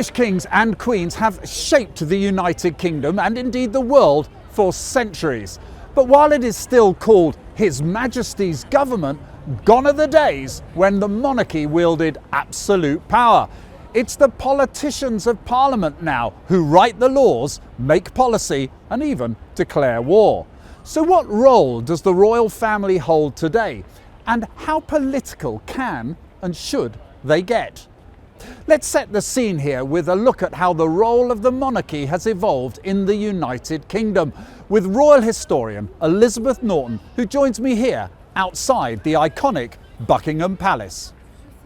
British kings and queens have shaped the United Kingdom and indeed the world for centuries. But while it is still called His Majesty's government, gone are the days when the monarchy wielded absolute power. It's the politicians of Parliament now who write the laws, make policy and even declare war. So what role does the royal family hold today? And how political can and should they get? Let's set the scene here with a look at how the role of the monarchy has evolved in the United Kingdom with royal historian Elizabeth Norton, who joins me here outside the iconic Buckingham Palace.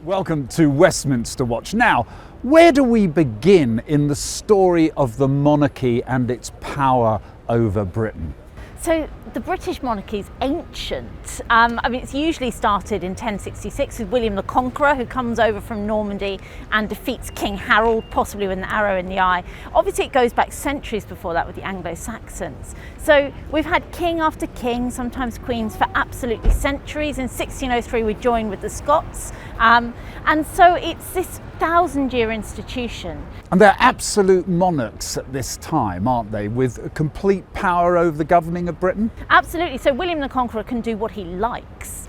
Welcome to Westminster Watch. Now, where do we begin in the story of the monarchy and its power over Britain? So the British monarchy is ancient. It's usually started in 1066 with William the Conqueror, who comes over from Normandy and defeats King Harold, possibly with an arrow in the eye. Obviously it goes back centuries before that with the Anglo-Saxons. So we've had king after king, sometimes queens, for absolutely centuries. In 1603 we joined with the Scots. And so it's this 1,000-year institution. And they're absolute monarchs at this time, aren't they, with complete power over the governing of Britain? Absolutely. So William the Conqueror can do what he likes.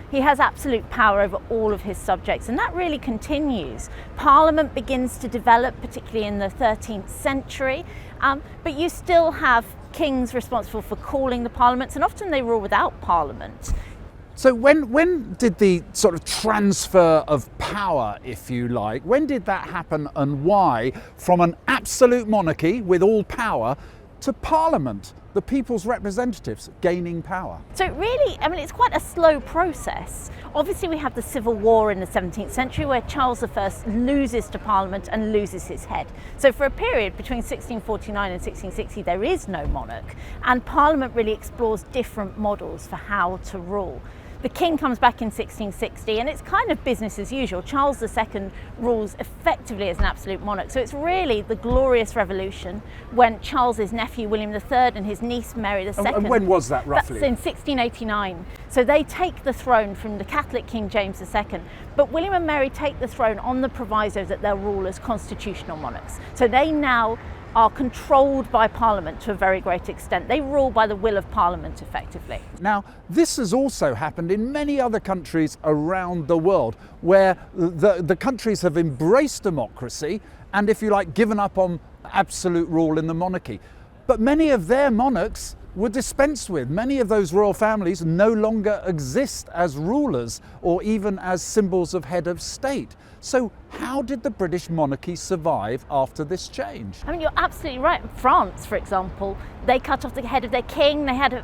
He has absolute power over all of his subjects, and that really continues. Parliament begins to develop, particularly in the 13th century, but you still have kings responsible for calling the parliaments, and often they rule without parliament. So when did the sort of transfer of power, if you like, when did that happen and why, from an absolute monarchy with all power to Parliament, the people's representatives gaining power? So really, it's quite a slow process. Obviously we have the Civil War in the 17th century where Charles I loses to Parliament and loses his head. So for a period between 1649 and 1660 there is no monarch, and Parliament really explores different models for how to rule. The king comes back in 1660 and it's kind of business as usual. Charles II rules effectively as an absolute monarch. So it's really the Glorious Revolution when Charles's nephew William III and his niece Mary II. And when was that roughly? That's in 1689. So they take the throne from the Catholic King James II. But William and Mary take the throne on the proviso that they'll rule as constitutional monarchs. So they now are controlled by Parliament to a very great extent. They rule by the will of Parliament effectively. Now, this has also happened in many other countries around the world where the countries have embraced democracy and, if you like, given up on absolute rule in the monarchy. But many of their monarchs were dispensed with. Many of those royal families no longer exist as rulers or even as symbols of head of state. So how did the British monarchy survive after this change? You're absolutely right. France, for example, they cut off the head of their king. They had an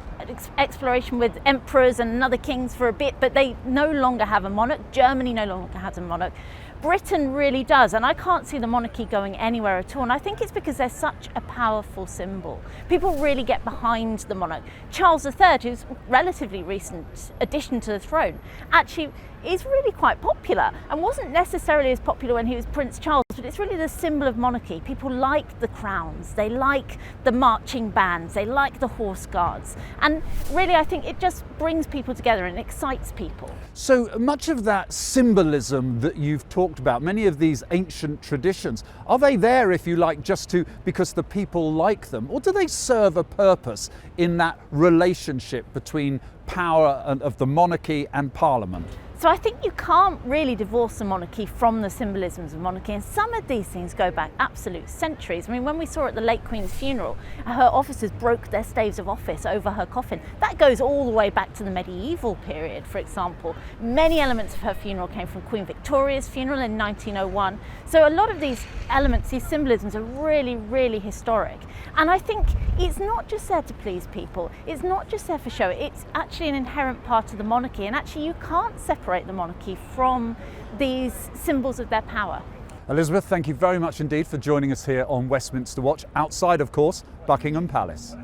exploration with emperors and other kings for a bit, but they no longer have a monarch. Germany no longer has a monarch. Britain really does, and I can't see the monarchy going anywhere at all, and I think it's because they're such a powerful symbol. People really get behind the monarch. Charles III, who's a relatively recent addition to the throne, actually is really quite popular and wasn't necessarily as popular when he was Prince Charles, but it's really the symbol of monarchy. People like the crowns, they like the marching bands, they like the horse guards, and really I think it just brings people together and excites people. So much of that symbolism that you've talked about, many of these ancient traditions, are they there, if you like, just because the people like them, or do they serve a purpose in that relationship between power of the monarchy and Parliament? So I think you can't really divorce the monarchy from the symbolisms of monarchy, and some of these things go back absolute centuries. When we saw at the late Queen's funeral, her officers broke their staves of office over her coffin. That goes all the way back to the medieval period, for example. Many elements of her funeral came from Queen Victoria's funeral in 1901. So a lot of these elements, these symbolisms are really, really historic. And I think it's not just there to please people. It's not just there for show. It's actually an inherent part of the monarchy, and actually you can't separate the monarchy from these symbols of their power. Elizabeth, thank you very much indeed for joining us here on Westminster Watch, outside, of course, Buckingham Palace.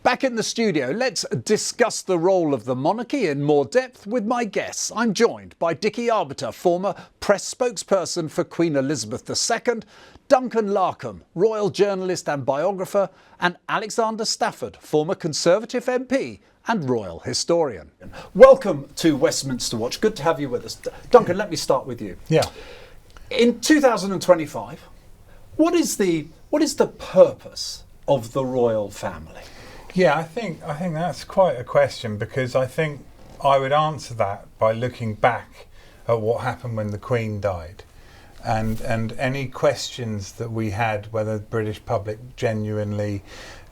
Back in the studio, let's discuss the role of the monarchy in more depth with my guests. I'm joined by Dickie, Arbiter, former press spokesperson for Queen Elizabeth II, Duncan Larcombe, royal journalist and biographer, and Alexander Stafford, former Conservative MP and royal historian. Welcome to Westminster Watch. Good to have you with us. Duncan, let me start with you. Yeah. In 2025, what is the purpose of the royal family? Yeah, I think that's quite a question, because I think I would answer that by looking back at what happened when the Queen died. And any questions that we had whether the British public genuinely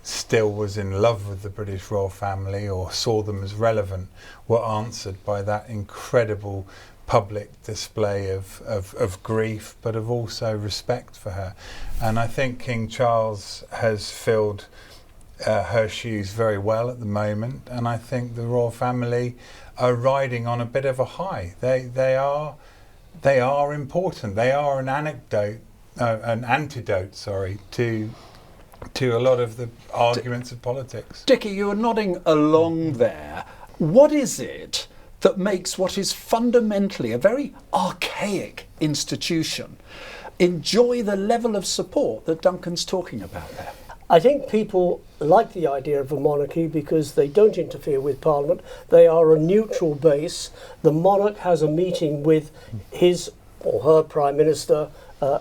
still was in love with the British royal family or saw them as relevant were answered by that incredible public display of grief, but of also respect for her. And I think King Charles has filled her shoes very well at the moment, and I think the royal family are riding on a bit of a high. They are important. They are an antidote, to a lot of the arguments of politics. Dickie, you are nodding along there. What is it that makes what is fundamentally a very archaic institution enjoy the level of support that Duncan's talking about there? I think people like the idea of a monarchy because they don't interfere with Parliament. They are a neutral base. The monarch has a meeting with his or her Prime Minister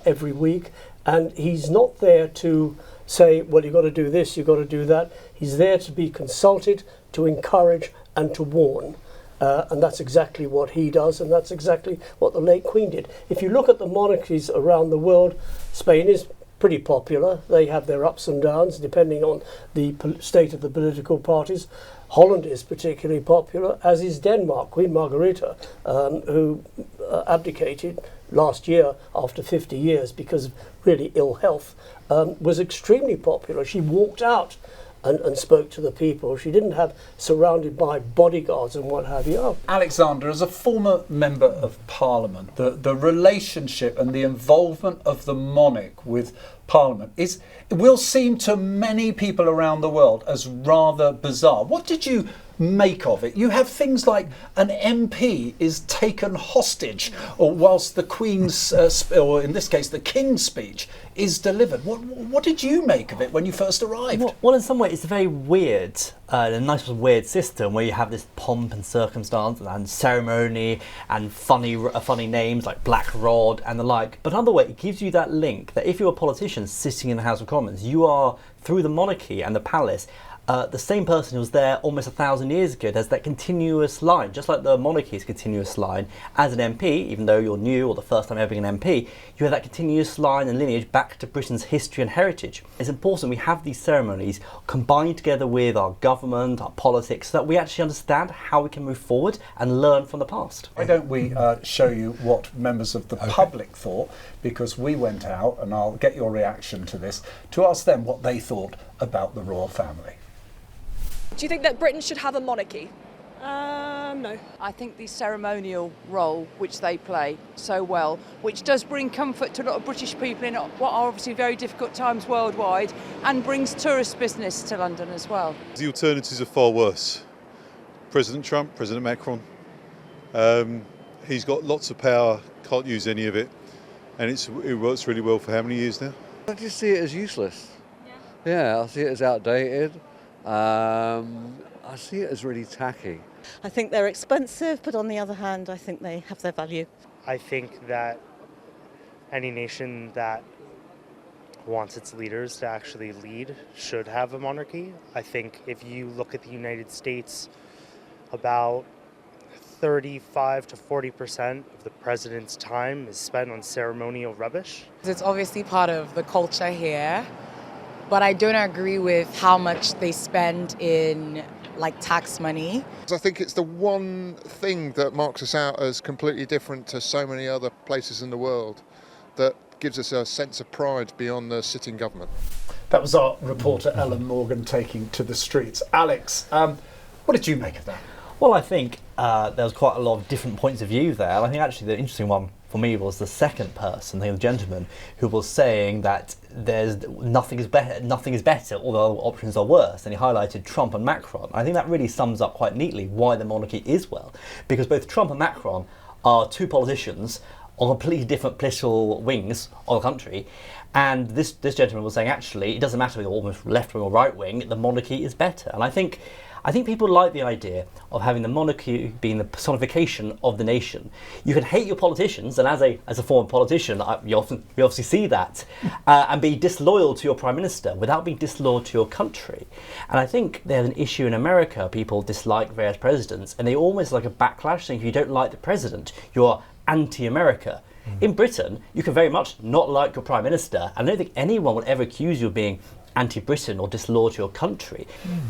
every week, and he's not there to say, well, you've got to do this, you've got to do that. He's there to be consulted, to encourage and to warn. And that's exactly what he does, and that's exactly what the late Queen did. If you look at the monarchies around the world, Spain is pretty popular. They have their ups and downs depending on the state of the political parties. Holland is particularly popular, as is Denmark. Queen Margrethe, who abdicated last year after 50 years because of really ill health, was extremely popular. She walked out and spoke to the people. She didn't have surrounded by bodyguards and what have you. Alexander, as a former member of Parliament, the relationship and the involvement of the monarch with Parliament will seem to many people around the world as rather bizarre. What did you make of it? You have things like an MP is taken hostage, or whilst the Queen's, or in this case the King's speech is delivered. What did you make of it when you first arrived? Well, in some way it's a very weird, a nice weird system where you have this pomp and circumstance and ceremony and funny names like Black Rod and the like. But another way, it gives you that link that if you're a politician sitting in the House of Commons, you are, through the monarchy and the palace, the same person who was there almost 1,000 years ago. There's that continuous line, just like the monarchy's continuous line. As an MP, even though you're new or the first time ever being an MP, you have that continuous line and lineage back to Britain's history and heritage. It's important we have these ceremonies combined together with our government, our politics, so that we actually understand how we can move forward and learn from the past. Why don't we show you what members of the public thought, because we went out, and I'll get your reaction to this, to ask them what they thought about the royal family. Do you think that Britain should have a monarchy? No. I think the ceremonial role which they play so well, which does bring comfort to a lot of British people in what are obviously very difficult times worldwide, and brings tourist business to London as well. The alternatives are far worse. President Trump, President Macron, he's got lots of power, can't use any of it, and it works really well for how many years now? I just see it as useless. Yeah, I see it as outdated. I see it as really tacky. I think they're expensive, but on the other hand, I think they have their value. I think that any nation that wants its leaders to actually lead should have a monarchy. I think if you look at the United States, about 35 to 40% of the president's time is spent on ceremonial rubbish. It's obviously part of the culture here, but I don't agree with how much they spend in tax money. I think it's the one thing that marks us out as completely different to so many other places in the world, that gives us a sense of pride beyond the sitting government. That was our reporter Ellen Morgan taking to the streets. Alex, what did you make of that? Well, I think there was quite a lot of different points of view there. And I think actually the interesting one for me was the second person, the gentleman, who was saying that nothing is better, all the other options are worse. And he highlighted Trump and Macron. I think that really sums up quite neatly why the monarchy is well, because both Trump and Macron are two politicians on completely different political wings of the country. And this gentleman was saying, actually, it doesn't matter whether you're almost left wing or right wing, the monarchy is better. And I think I think people like the idea of having the monarchy being the personification of the nation. You can hate your politicians, and as a former politician, we obviously see that, and be disloyal to your prime minister without being disloyal to your country. And I think there's an issue in America. People dislike various presidents, and they almost like a backlash, saying if you don't like the president, you're anti-America. In Britain, you can very much not like your prime minister, and I don't think anyone would ever accuse you of being anti-Britain or disloyal to your country.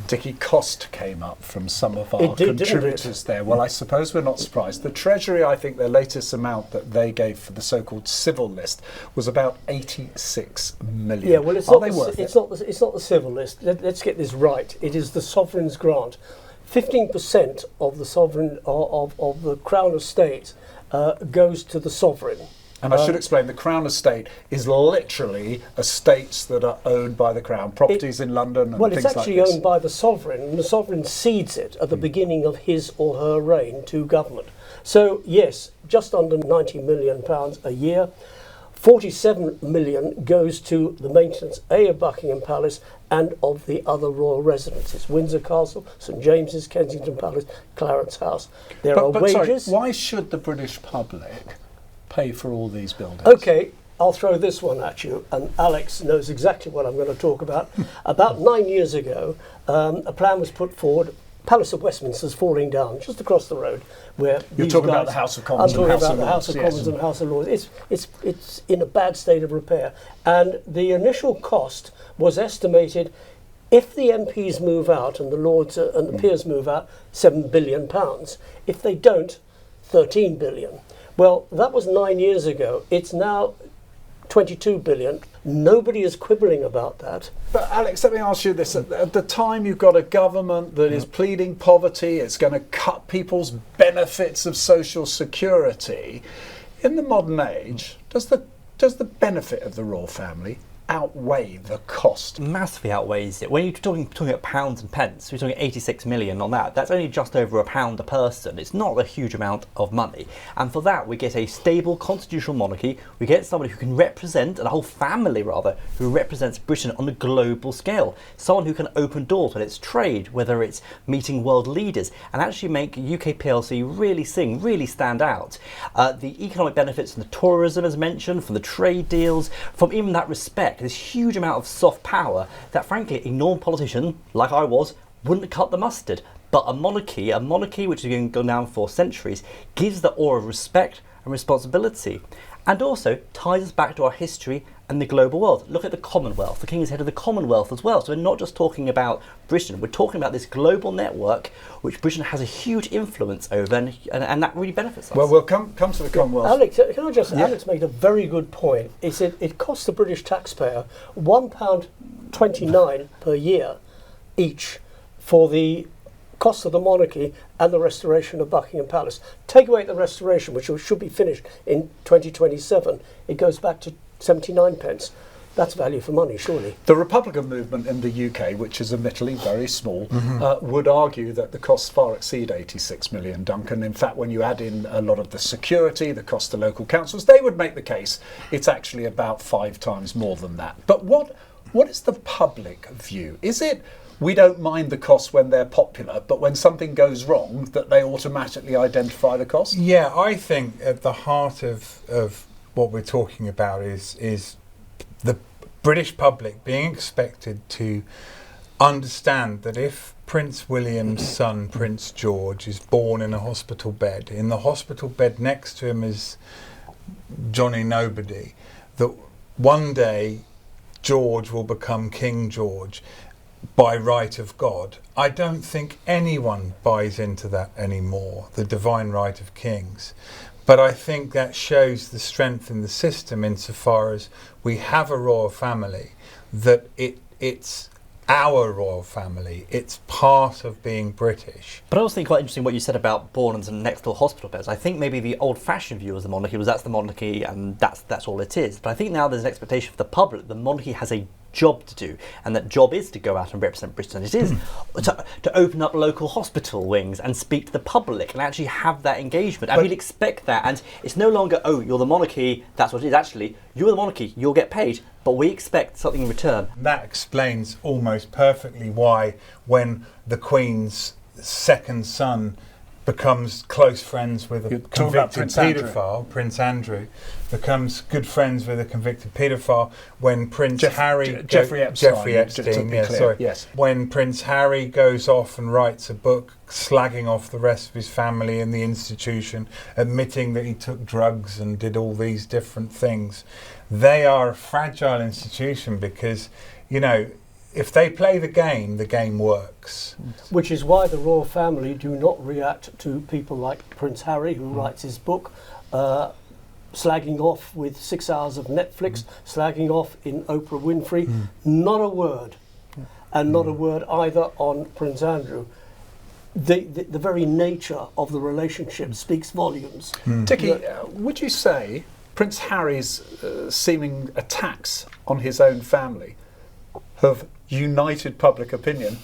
Dickie, cost came up from some of our contributors there. Well, I suppose we're not surprised. The Treasury, I think their latest amount that they gave for the so-called civil list was about 86 million. Yeah, well, it's not the civil list. Let's get this right. It is the sovereign's grant. 15% of the sovereign of the Crown Estate goes to the sovereign. And I should explain, the Crown Estate is literally estates that are owned by the Crown, properties in London and things like this. Well, it's actually owned by the sovereign, and the sovereign cedes it at the beginning of his or her reign to government. So, yes, just under £90 million a year. 47 million goes to the maintenance, of Buckingham Palace and of the other royal residences, Windsor Castle, St James's, Kensington Palace, Clarence House. There are wages. Sorry, why should the British public pay for all these buildings? Okay, I'll throw this one at you, and Alex knows exactly what I'm going to talk about. About 9 years ago, a plan was put forward. Palace of Westminster's falling down just across the road. Where you're talking about the House of Commons. I'm talking about the House of Commons and House of Lords. It's in a bad state of repair, and the initial cost was estimated. If the MPs move out and the Lords and the peers move out, £7 billion. If they don't, 13 billion. Well, that was 9 years ago. It's now 22 billion. Nobody is quibbling about that. But Alex, let me ask you this. At the time you've got a government that is pleading poverty, it's going to cut people's benefits of social security. In the modern age, does the benefit of the royal family outweigh the cost? Massively outweighs it. When you're talking about pounds and pence, we're talking 86 million on that. That's only just over £1 a person. It's not a huge amount of money. And for that, we get a stable constitutional monarchy. We get somebody who can represent, and a whole family rather, who represents Britain on a global scale. Someone who can open doors, whether it's trade, whether it's meeting world leaders, and actually make UK PLC really sing, really stand out. The economic benefits from the tourism, as mentioned, from the trade deals, from even that respect, this huge amount of soft power that frankly a normal politician like I was wouldn't cut the mustard. But a monarchy which has been going down for centuries, gives the aura of respect and responsibility, and also ties us back to our history and the global world. Look at the Commonwealth. The King is head of the Commonwealth as well. So we're not just talking about Britain, we're talking about this global network which Britain has a huge influence over, and that really benefits us. Well, we'll come to the Commonwealth. Alex, can I just... Alex made a very good point. He said it costs the British taxpayer £1.29 per year each for the cost of the monarchy and the restoration of Buckingham Palace. Take away the restoration, which should be finished in 2027, it goes back to 79 pence. That's value for money, surely. The Republican movement in the UK, which is admittedly very small, would argue that the costs far exceed 86 million, Duncan. In fact, when you add in a lot of the security, the cost to local councils, they would make the case it's actually about 5 times more than that. But what is the public view? Is it we don't mind the costs when they're popular, but when something goes wrong, that they automatically identify the cost? Yeah, I think at the heart of what we're talking about is the British public being expected to understand that if Prince William's son, Prince George, is born in a hospital bed, in the hospital bed next to him is Johnny Nobody, that one day George will become King George by right of God. I don't think anyone buys into that anymore, the divine right of kings. But I think that shows the strength in the system insofar as we have a royal family, that it's our royal family, it's part of being British. But I also think quite interesting what you said about born and next door hospital beds. I think maybe the old-fashioned view of the monarchy was that's the monarchy and that's all it is. But I think now there's an expectation for the public. The monarchy has a job to do, and that job is to go out and represent Britain. It is to open up local hospital wings and speak to the public and actually have that engagement. And we'd expect that. And it's no longer, oh, you're the monarchy, that's what it is. Actually, you're the monarchy, you'll get paid, but we expect something in return. That explains almost perfectly why when the Queen's second son becomes close friends with a convicted paedophile, Prince Andrew, becomes good friends with a convicted paedophile. When Prince Harry, Jeffrey Epstein, yes. When Prince Harry goes off and writes a book slagging off the rest of his family in the institution, admitting that he took drugs and did all these different things, they are a fragile institution because, you know, if they play the game works. Which is why the royal family do not react to people like Prince Harry, who writes his book, slagging off with 6 hours of Netflix, slagging off in Oprah Winfrey. Not a word. And not a word either on Prince Andrew. The very nature of the relationship speaks volumes. Dickie, would you say Prince Harry's seeming attacks on his own family have united public opinion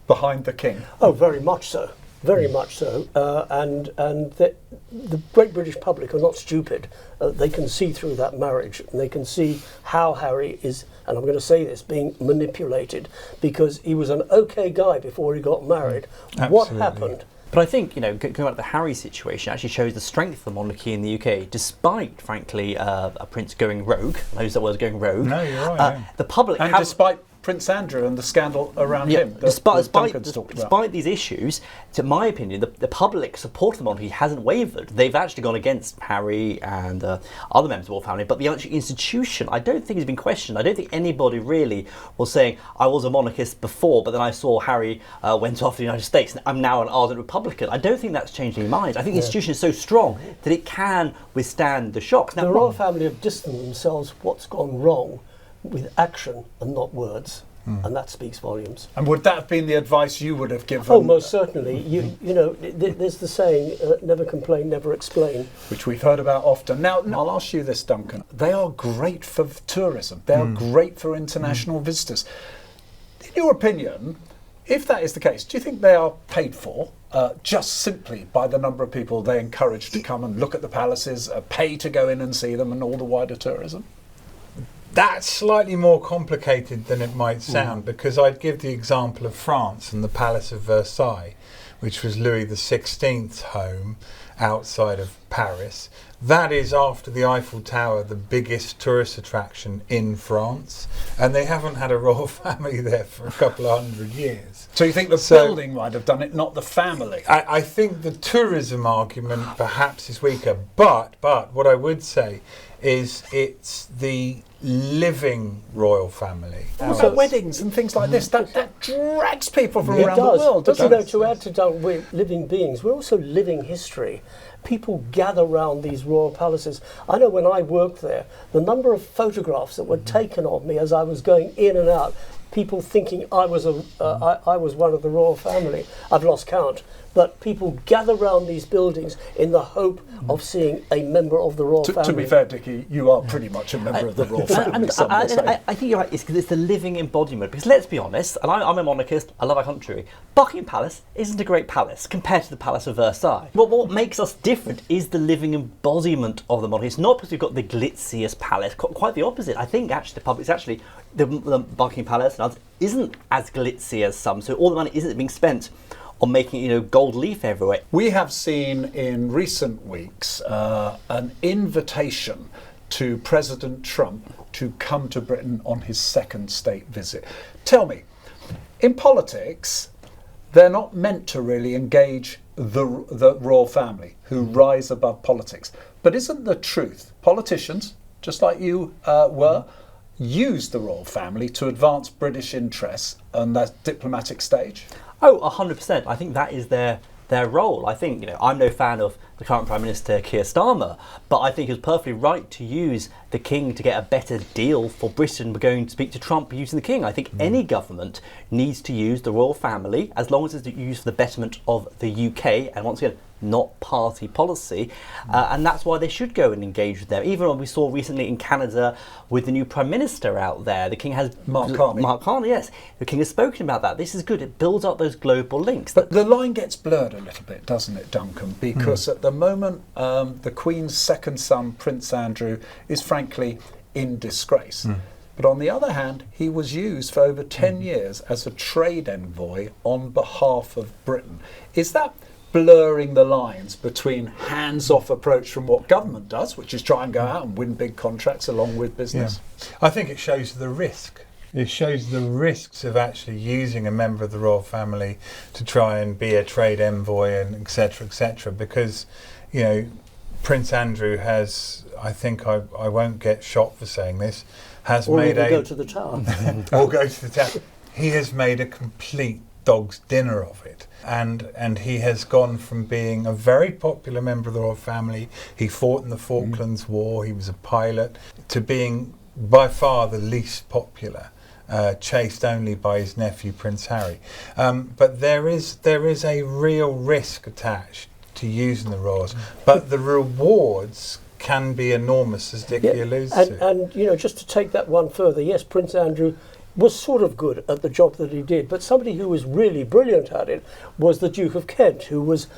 behind the king? Oh, very much so. Very much so. And the great British public are not stupid. They can see through that marriage, and they can see how Harry is, and I'm going to say this, being manipulated, because he was an okay guy before he got married. Absolutely. What happened? But I think, you know, going back to the Harry situation actually shows the strength of the monarchy in the UK, despite, frankly, a prince going rogue. I use that word, going rogue. No, you're right. The public and despite Prince Andrew and the scandal around him that Duncan's talked about. Despite these issues, to my opinion, the public support of the monarchy hasn't wavered. They've actually gone against Harry and other members of the royal family, but the actual institution, I don't think has been questioned. I don't think anybody really was saying, I was a monarchist before, but then I saw Harry went off to the United States and I'm now an ardent Republican. I don't think that's changed any minds. I think the institution is so strong that it can withstand the shocks. Now, the royal family have distanced themselves what's gone wrong with action and not words, and that speaks volumes. And would that have been the advice you would have given? Oh, most certainly. You know, there's the saying, never complain, never explain. Which we've heard about often. Now, I'll ask you this, Duncan. They are great for tourism. They are great for international visitors. In your opinion, if that is the case, do you think they are paid for just simply by the number of people they encourage to come and look at the palaces, pay to go in and see them, and all the wider tourism? That's slightly more complicated than it might sound, because I'd give the example of France and the Palace of Versailles, which was Louis XVI's home outside of Paris. That is, after the Eiffel Tower, the biggest tourist attraction in France, and they haven't had a royal family there for a couple of 100 years. So you think the building might have done it, not the family? I think the tourism argument perhaps is weaker, but what I would say is it's the living royal family. Also weddings and things like this, that drags people from around the world. But you know, to add to we're living beings, we're also living history. People gather around these royal palaces. I know when I worked there, the number of photographs that were taken of me as I was going in and out, people thinking I was one of the royal family. I've lost count. But people gather around these buildings in the hope of seeing a member of the royal family. To be fair, Dickie, you are pretty much a member of the royal family. I think you're right, because it's the living embodiment. Because let's be honest, and I'm a monarchist, I love our country, Buckingham Palace isn't a great palace compared to the Palace of Versailles. But what makes us different is the living embodiment of the monarchy. It's not because we've got the glitziest palace, quite the opposite. I think actually the public's actually, the Buckingham Palace and others isn't as glitzy as some, so all the money isn't being spent on making, you know, gold leaf everywhere. We have seen in recent weeks an invitation to President Trump to come to Britain on his second state visit. Tell me, in politics, they're not meant to really engage the royal family, who rise above politics. But isn't the truth, politicians, just like you were, use the royal family to advance British interests on that diplomatic stage? Oh, 100%. I think that is their role. I think, you know, I'm no fan of the current Prime Minister, Keir Starmer, but I think it's perfectly right to use the King to get a better deal for Britain. We're going to speak to Trump using the King. I think any government needs to use the royal family, as long as it's used for the betterment of the UK, and once again, not party policy, and that's why they should go and engage with them. Even what we saw recently in Canada with the new Prime Minister out there, the King has... Mark Carney, yes. The King has spoken about that. This is good. It builds up those global links. But the line gets blurred a little bit, doesn't it, Duncan? Because at the moment, the Queen's second son, Prince Andrew, is frankly in disgrace. But on the other hand, he was used for over 10 years as a trade envoy on behalf of Britain. Is that blurring the lines between hands-off approach from what government does, which is try and go out and win big contracts along with business? I think it shows the risk. It shows the risks of actually using a member of the royal family to try and be a trade envoy and etc., because, you know, Prince Andrew has, I think I won't get shot for saying this, has or made go to the tower. Or go to the tower. He has made a complete dog's dinner of it. And he has gone from being a very popular member of the royal family, he fought in the Falklands War, he was a pilot, to being by far the least popular, chased only by his nephew Prince Harry. But there is a real risk attached to using the royals, but the rewards can be enormous, as Dickie alludes to. And, you know, just to take that one further, yes, Prince Andrew was sort of good at the job that he did, but somebody who was really brilliant at it was the Duke of Kent, who was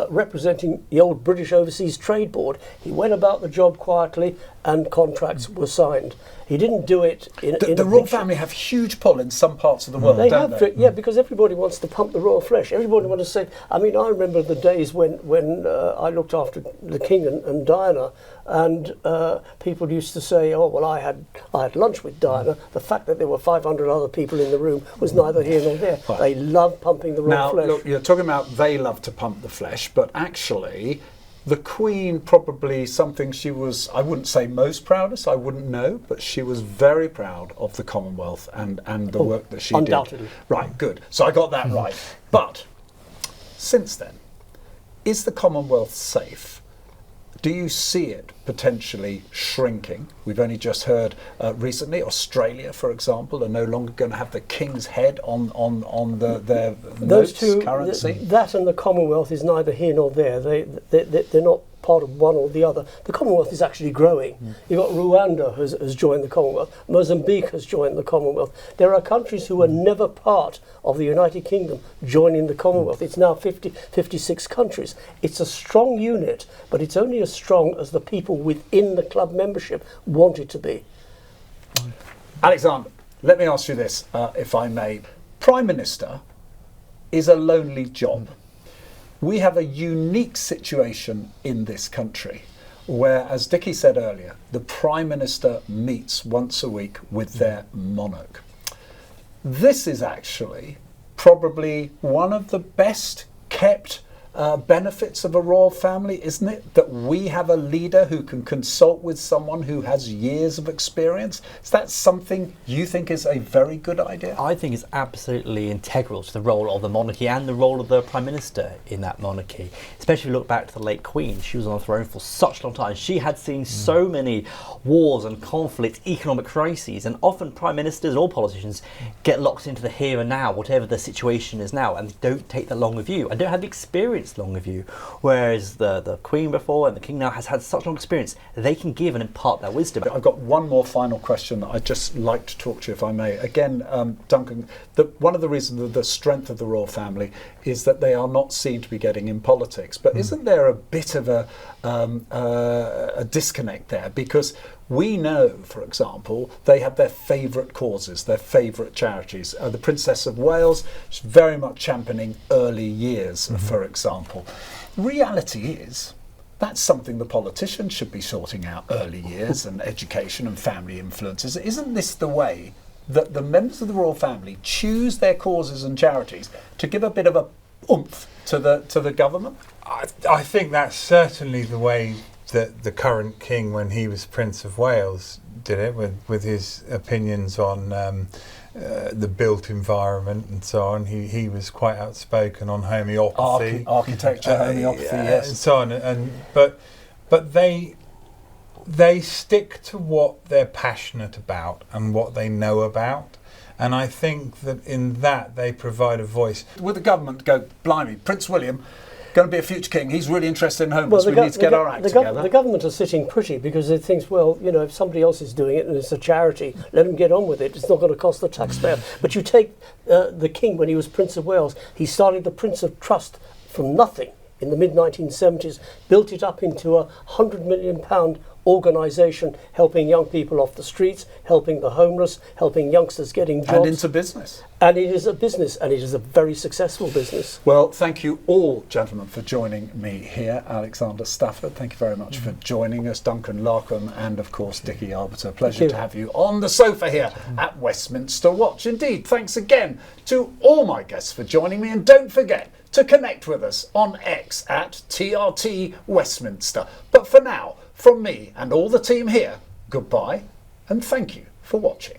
representing the old British Overseas Trade Board. He went about the job quietly and contracts were signed. He didn't do it in the royal family have huge pull in some parts of the world, don't they? Yeah, because everybody wants to pump the royal flesh. Everybody wants to say, I mean, I remember the days when I looked after the King and Diana, and people used to say, oh, well, I had lunch with Diana. The fact that there were 500 other people in the room was neither here nor there. Right. They love pumping the royal flesh. Now, look, you're talking about they love to pump the flesh, but actually the Queen, probably something she was, I wouldn't say most proudest, I wouldn't know, but she was very proud of the Commonwealth and the work that she undoubtedly. did. Right, good. So I got that right. But since then, is the Commonwealth safe? Do you see it potentially shrinking? We've only just heard recently, Australia, for example, are no longer going to have the King's head on their Those two, currency. That and the Commonwealth is neither here nor there. They're not part of one or the other. The Commonwealth is actually growing. You've got Rwanda has joined the Commonwealth. Mozambique has joined the Commonwealth. There are countries who were never part of the United Kingdom joining the Commonwealth. It's now 56 countries. It's a strong unit, but it's only as strong as the people within the club membership want it to be. Alexander, let me ask you this, if I may. Prime Minister is a lonely job. We have a unique situation in this country where, as Dickie said earlier, the Prime Minister meets once a week with their monarch. This is actually probably one of the best kept benefits of a royal family, isn't it? That we have a leader who can consult with someone who has years of experience. Is that something you think is a very good idea? I think it's absolutely integral to the role of the monarchy and the role of the Prime Minister in that monarchy. Especially if you look back to the late Queen. She was on the throne for such a long time. She had seen so many wars and conflicts, economic crises, and often Prime Ministers and all politicians get locked into the here and now, whatever the situation is now, and they don't take the longer view and don't have the experience longer view, whereas the Queen before and the King now has had such long experience, they can give and impart their wisdom. I've got one more final question that I'd just like to talk to you, if I may. Again, Duncan, one of the reasons that the strength of the royal family is that they are not seen to be getting in politics. But isn't there a bit of a disconnect there? Because we know, for example, they have their favourite causes, their favourite charities. The Princess of Wales is very much championing early years, for example. Reality is, that's something the politicians should be sorting out, early years and education and family influences. Isn't this the way that the members of the royal family choose their causes and charities to give a bit of a oomph to the government? I think that's certainly the way that the current king, when he was Prince of Wales, did it with his opinions on the built environment and so on. He was quite outspoken on homeopathy, architecture, homeopathy, yes, and so on. But they stick to what they're passionate about and what they know about. And I think that in that they provide a voice. Would the government go, blimey, Prince William, going to be a future king. He's really interested in homeless. We need to get our act together. The government are sitting pretty because it thinks, well, you know, if somebody else is doing it and it's a charity, let them get on with it. It's not going to cost the taxpayer. But you take the king when he was Prince of Wales. He started the Prince of Trust from nothing in the mid-1970s, built it up into a £100 million organisation helping young people off the streets, helping the homeless, helping youngsters getting jobs. And into business. And it is a business, and it is a very successful business. Well, thank you all, gentlemen, for joining me here. Alexander Stafford, thank you very much for joining us. Duncan Larcombe and, of course, Dickie Arbiter. Pleasure to have you on the sofa here at Westminster Watch. Indeed, thanks again to all my guests for joining me. And don't forget to connect with us on X at TRT Westminster. But for now, from me and all the team here, goodbye and thank you for watching.